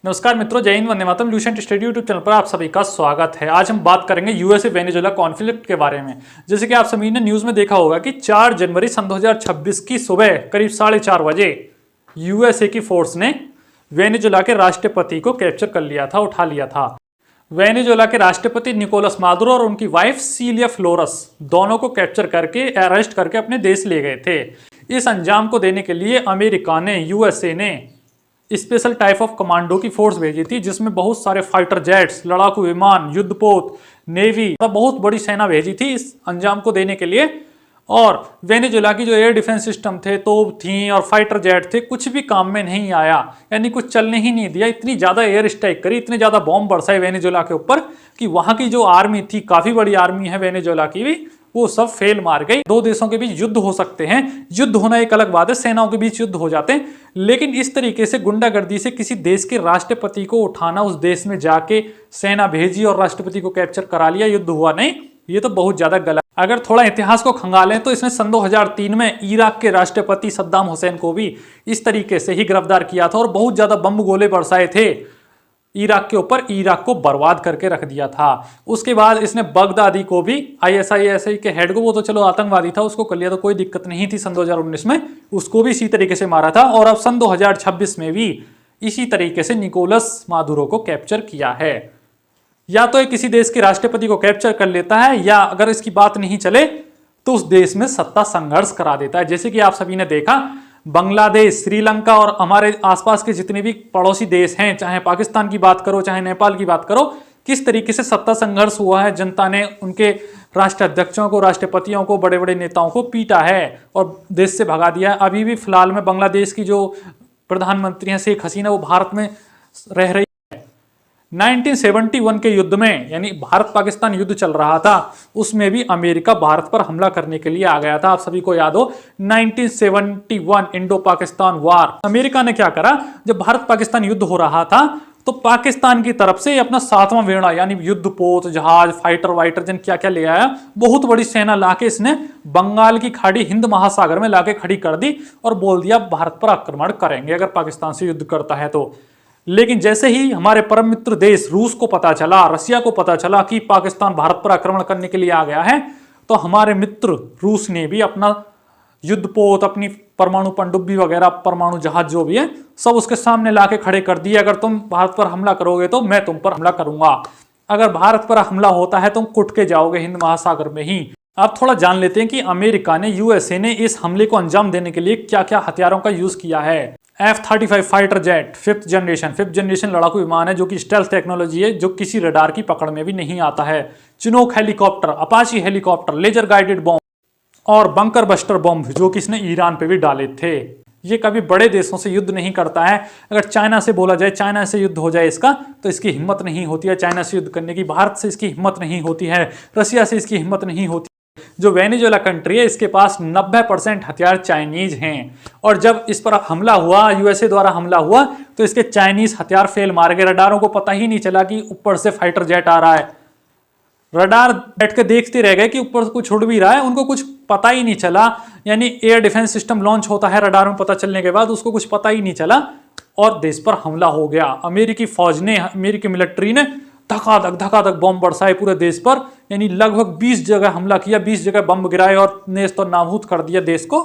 नमस्कार मित्रों, जय Hind, Vande Mataram. Lucent study YouTube channel पर आप सभी का स्वागत है। आज हम बात करेंगे यूएसए वेनेजुएला कॉन्फ्लिक्ट के बारे में। जैसे कि आप सभी ने न्यूज में देखा होगा कि 4 जनवरी सन 2026 की सुबह करीब 4:30 बजे यूएसए की फोर्स ने वेनेजुएला के राष्ट्रपति को कैप्चर कर लिया था, उठा लिया था। वेनेजुएला के राष्ट्रपति निकोलस मादुरो और उनकी वाइफ सिलिया फ्लोरेस दोनों को कैप्चर करके अरेस्ट करके अपने देश ले गए थे। इस अंजाम को देने के लिए अमेरिका ने, यूएसए ने स्पेशल टाइप ऑफ कमांडो की फोर्स भेजी थी, जिसमें बहुत सारे फाइटर जेट्स, लड़ाकू विमान, युद्धपोत, नेवी, बहुत बड़ी सेना भेजी थी इस अंजाम को देने के लिए। और वेनेजुएला की जो एयर डिफेंस सिस्टम थे, तोप थी और फाइटर जेट थे, कुछ भी काम में नहीं आया, यानी कुछ चलने ही नहीं दिया। इतनी ज्यादा एयर स्ट्राइक करी, इतने ज्यादा बॉम्ब बरसाए वेनेजुएला के ऊपर कि वहां की जो आर्मी थी, काफी बड़ी आर्मी है वेनेजुएला की भी, वो सब फेल मार गई। दो देशों के बीच युद्ध हो सकते हैं, युद्ध होना एक अलग बात है, सेनाओं के बीच युद्ध हो जाते हैं, लेकिन इस तरीके से गुंडागर्दी से किसी देश के राष्ट्रपति को उठाना, उस देश में जाके सेना भेजी और राष्ट्रपति को कैप्चर करा लिया, युद्ध हुआ नहीं, ये तो बहुत ज्यादा गलत। अगर थोड़ा इतिहास को खंगालें तो इसने सन 2003 में इराक के राष्ट्रपति सद्दाम हुसैन को भी इस तरीके से ही गिरफ्तार किया था और बहुत ज्यादा बम गोले बरसाए थे इराक के ऊपर, इराक को बर्बाद करके रख दिया था। उसके बाद इसने बगदादी को भी, आईएसआई के हेड को, वो तो चलो आतंकवादी था, उसको कर लिया तो कोई दिक्कत नहीं थी सन 2019 में, उसको भी इसी तरीके से मारा था। और अब सन 2026 में भी इसी तरीके से निकोलस मादुरो को कैप्चर किया है। या तो किसी देश के राष्ट्रपति को कैप्चर कर लेता है, या अगर इसकी बात नहीं चले तो उस देश में सत्ता संघर्ष करा देता है। जैसे कि आप सभी ने देखा, बांग्लादेश, श्रीलंका और हमारे आसपास के जितने भी पड़ोसी देश हैं, चाहे पाकिस्तान की बात करो, चाहे नेपाल की बात करो, किस तरीके से सत्ता संघर्ष हुआ है। जनता ने उनके राष्ट्राध्यक्षों को, राष्ट्रपतियों को, बड़े बड़े नेताओं को पीटा है और देश से भगा दिया है। अभी भी फिलहाल में बांग्लादेश की जो प्रधानमंत्री हैं शेख हसीना, वो भारत में रह रही है। 1971 के युद्ध में, यानी भारत पाकिस्तान युद्ध चल रहा था, उसमें भी अमेरिका भारत पर हमला करने के लिए आ गया था। आप सभी को याद हो 1971 इंडो पाकिस्तान वार। अमेरिका ने क्या करा, जब भारत पाकिस्तान युद्ध हो रहा था तो पाकिस्तान की तरफ से अपना 7वां वेड़ा, यानी युद्धपोत, जहाज, फाइटर वाइटर, जन क्या क्या ले आया, बहुत बड़ी सेना लाके इसने बंगाल की खाड़ी हिंद महासागर में लाके खड़ी कर दी और बोल दिया भारत पर आक्रमण करेंगे अगर पाकिस्तान से युद्ध करता है तो। लेकिन जैसे ही हमारे परम मित्र देश रूस को पता चला, रसिया को पता चला कि पाकिस्तान भारत पर आक्रमण करने के लिए आ गया है, तो हमारे मित्र रूस ने भी अपना युद्धपोत, अपनी परमाणु पनडुब्बी वगैरह, परमाणु जहाज जो भी है, सब उसके सामने लाके खड़े कर दिए। अगर तुम भारत पर हमला करोगे तो मैं तुम पर हमला करूंगा, अगर भारत पर हमला होता है तुम कुट के जाओगे हिंद महासागर में ही। आप थोड़ा जान लेते हैं कि अमेरिका ने, यूएसए ने इस हमले को अंजाम देने के लिए क्या क्या हथियारों का यूज किया है। F-35 fighter jet, fifth generation लड़ाकू विमान है, जो कि स्टेल्थ टेक्नोलॉजी है, जो किसी रडार की पकड़ में भी नहीं आता है। Chinook helicopter, Apache helicopter, laser guided bomb और बंकर बस्टर बॉम्ब, जो कि इसने ईरान पे भी डाले थे। ये कभी बड़े देशों से युद्ध नहीं करता है। अगर चाइना से बोला जाए, चाइना से युद्ध हो जाए इसका, तो इसकी हिम्मत नहीं होती है चाइना से युद्ध करने की। भारत से इसकी हिम्मत नहीं होती है, रसिया से इसकी हिम्मत नहीं होती। जो वेनेजुएला कंट्री है, इसके पास 90% हथियार चाइनीज हैं। और जब इस पर हमला हुआ, यूएसए द्वारा हमला हुआ, तो इसके चाइनीज हथियार फेल मार गए। रडारों को पता ही नहीं चला कि ऊपर से फाइटर जेट आ रहा है। रडार बैठ के देखते रह गए कि ऊपर से कुछ उड़ भी रहा है, उनको कुछ पता ही नहीं चला। यानी एयर डिफेंस सिस्टम लॉन्च होता है रडार में पता चलने के बाद, उसको कुछ पता ही नहीं चला और देश पर हमला हो गया। अमेरिकी फौज ने, अमेरिकी मिलिट्री ने धकाधक बम बरसाए पूरे देश पर, यानी लगभग 20 जगह हमला किया, 20 जगह बम गिराए और नेस्त और नाबूद कर दिया देश को।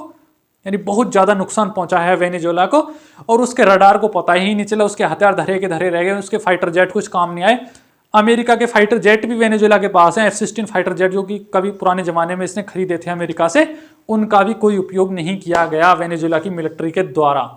यानी बहुत ज्यादा नुकसान पहुंचा है वेनेजुएला को। और उसके रडार को पता ही नहीं चला, उसके हथियार धरे के धरे रह गए, उसके फाइटर जेट कुछ काम नहीं आए। अमेरिका के फाइटर जेट भी वेनेजुएला के पास हैं, F-16 फाइटर जेट, जो कि कभी पुराने जमाने में इसने खरीदे थे अमेरिका से, उनका भी कोई उपयोग नहीं किया गया वेनेजुएला की मिलिट्री के द्वारा।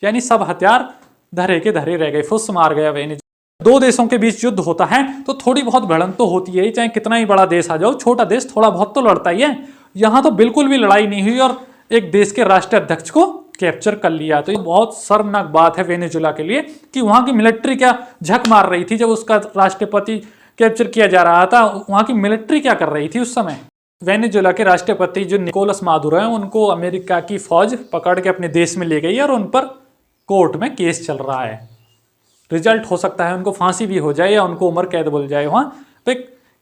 यानी सब हथियार धरे के धरे रह गए, फुस मार गया वेनेजुएला। दो देशों के बीच युद्ध होता है तो थोड़ी बहुत भिड़ंत तो होती है, चाहे कितना ही बड़ा देश आ जाओ, छोटा देश थोड़ा बहुत तो लड़ता ही है। यहां तो बिल्कुल भी लड़ाई नहीं हुई और एक देश के राष्ट्राध्यक्ष को कैप्चर कर लिया। तो ये बहुत शर्मनाक बात है वेनेजुएला के लिए कि वहां की मिलिट्री क्या झक मार रही थी जब उसका राष्ट्रपति कैप्चर किया जा रहा था। वहां की मिलिट्री क्या कर रही थी उस समय। वेनेजुएला के राष्ट्रपति जो निकोलस मादुरो हैं, उनको अमेरिका की फौज पकड़ के अपने देश में ले गई और उन पर कोर्ट में केस चल रहा है। रिजल्ट हो सकता है उनको फांसी भी हो जाए या उनको उम्र कैद बोल जाए। वहां पे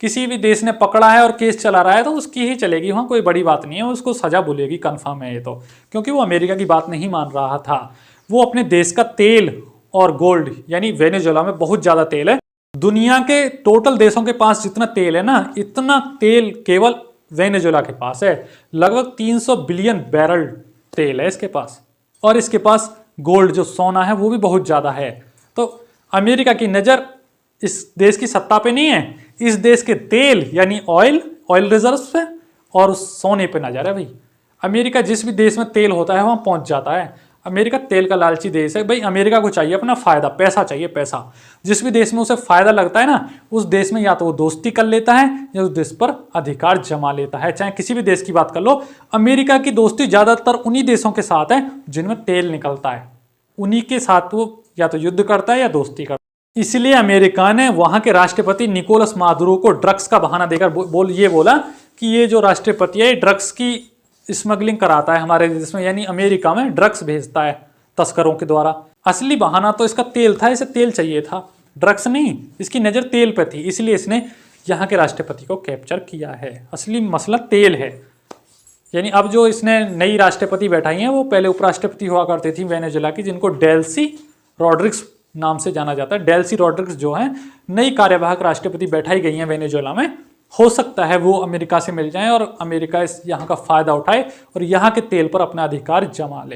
किसी भी देश ने पकड़ा है और केस चला रहा है तो उसकी ही चलेगी, वहां कोई बड़ी बात नहीं है, उसको सजा बोलेगी, कंफर्म है ये तो, क्योंकि वो अमेरिका की बात नहीं मान रहा था। वो अपने देश का तेल और गोल्ड यानी वेनेजुएला में बहुत ज्यादा तेल है। दुनिया के टोटल देशों के पास जितना तेल है ना, इतना तेल केवल वेनेजुएला के पास है। लगभग 300 बिलियन बैरल तेल है इसके पास। और इसके पास गोल्ड जो सोना है वो भी बहुत ज्यादा है। तो अमेरिका की नजर इस देश की सत्ता पे नहीं है, इस देश के तेल यानी ऑयल रिजर्व्स पे और उस सोने पे नजर है भाई। अमेरिका जिस भी देश में तेल होता है वहां पहुंच जाता है। अमेरिका तेल का लालची देश है भाई। अमेरिका को चाहिए अपना फायदा, पैसा चाहिए पैसा। जिस भी देश में उसे फायदा लगता है ना, उस देश में या तो वो दोस्ती कर लेता है या उस देश पर अधिकार जमा लेता है। चाहे किसी भी देश की बात कर लो, अमेरिका की दोस्ती ज्यादातर उन्हीं देशों के साथ है जिनमें तेल निकलता है। उन्हीं के साथ वो या तो युद्ध करता है या दोस्ती करता है। इसलिए अमेरिका ने वहां के राष्ट्रपति निकोलस मादुरो को ड्रग्स का बहाना देकर बोला कि ये जो राष्ट्रपति है ड्रग्स की स्मगलिंग कराता है हमारे देश में, यानी अमेरिका में ड्रग्स भेजता है तस्करों के द्वारा। असली बहाना तो इसका तेल था, इसे तेल चाहिए था, ड्रग्स नहीं। इसकी नज़र तेल पे थी, इसलिए इसने यहाँ के राष्ट्रपति को कैप्चर किया है। असली मसला तेल है। यानी अब जो इसने नई राष्ट्रपति बैठाई हैं वो पहले उपराष्ट्रपति हुआ करती थी वेनेजुएला की, जिनको डेल्सी रॉड्रिग्स नाम से जाना जाता है। डेल्सी रॉड्रिग्स जो है नई कार्यवाहक राष्ट्रपति बैठाई गई हैं वेनेजुएला में। हो सकता है वो अमेरिका से मिल जाएं और अमेरिका इस यहाँ का फायदा उठाए और यहाँ के तेल पर अपना अधिकार जमा ले,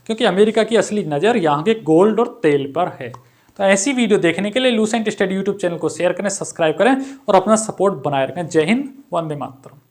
क्योंकि अमेरिका की असली नज़र यहाँ के गोल्ड और तेल पर है। तो ऐसी वीडियो देखने के लिए लूसेंट स्टडी यूट्यूब चैनल को शेयर करें, सब्सक्राइब करें और अपना सपोर्ट बनाए रखें। जय हिंद, वंदे मातरम।